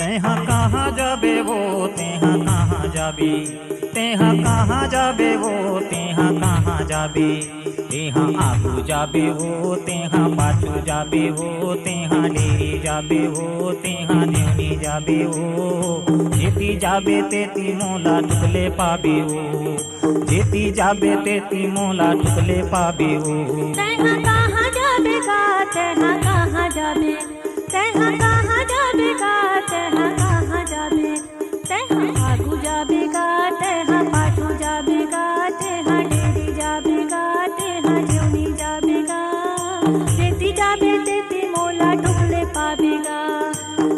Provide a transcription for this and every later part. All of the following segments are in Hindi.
तेहा कहाँ जाबे वो तेहा कहाँ जाबे, तेहा कहाँ जाबे वो तेहा कहाँ जाबे, तेहा आगू जाबे वो तेहा पाछू जाबे वो, तेहा डेरी जाबे वो तेहा देवनी जाबे वो। जेती जाबे तेती मोला टुकले पाबे वो, जेती जाबे तेती मोला टुकले पाबे वो। तेहा कहाँ जाबे का तेहा कहाँ जाबे, तेहा कहाँ जाबे का तेहा कहाँ जाबे, तेहा आगू जाबे का तेहा पाछू जाबे का, तेहा डेरी जाबे का तेहा जेवनी जाबे का। जेती जाबे तेती मोला ठुकले पाबेगा,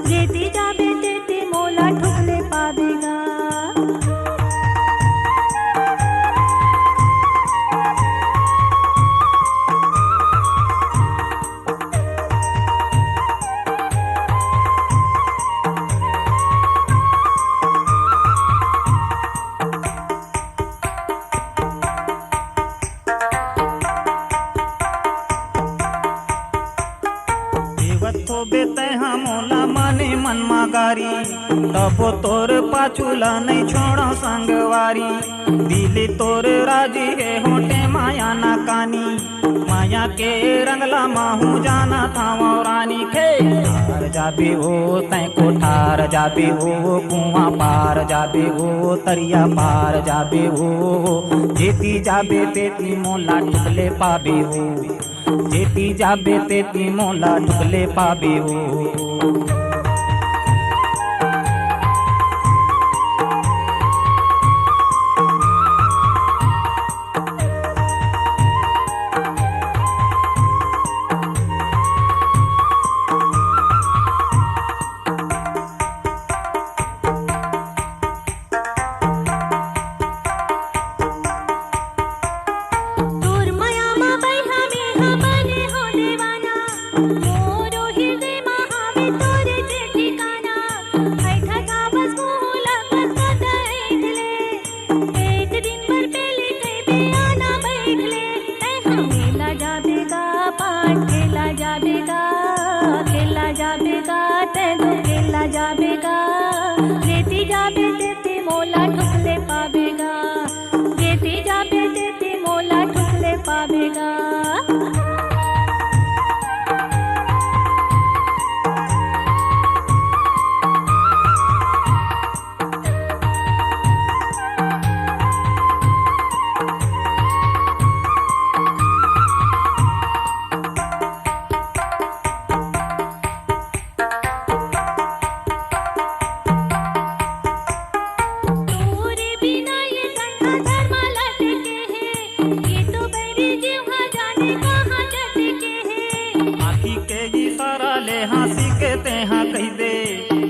जेती जाबे तेती मोला ठुकले पाबेगा। तेहा मोला मने मन मागारी, तबो तोर पाछूला नहीं छोड़ो संगवारी। दिली तोर राजी है होटे माया ना कानी, माया के रंगला माहू जाना था वो रानी खे। ठार जाबे हो तै को ठार जाबे हो, कुआं पार जाबे हो तरिया पार जाबे हो। जेती जाबे तेती मोला टुकले पाबे हो, जेती जाबे तेती मोला टुकले पाबे हो। जाबेगा जेती जाबे तेती मोला ठुकले पाबेगा, जेती जाबे तेती मोला ठुकले पाबेगा। हंसी के तेहा कही दे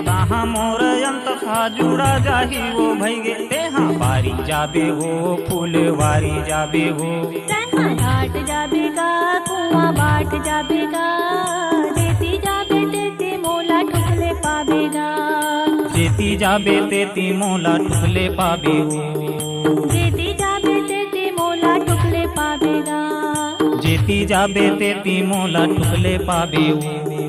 कहाँ मोर अंत जुड़ा जाही वो भैगे। तेहा बारी जाबे हो फूलवारी जाबे हो, तेहा घाट जाबेगा कुआं बाट जाबेगा। जेती जाबे तेती मोला ठुकले पाबेगा, जेती जाबे तेती मोला टुकले पाबे हो। जेती जाबे तेती मोला ठुकले पाबेगा, जेती जाबे तेती मोला टुकले पाबे हो।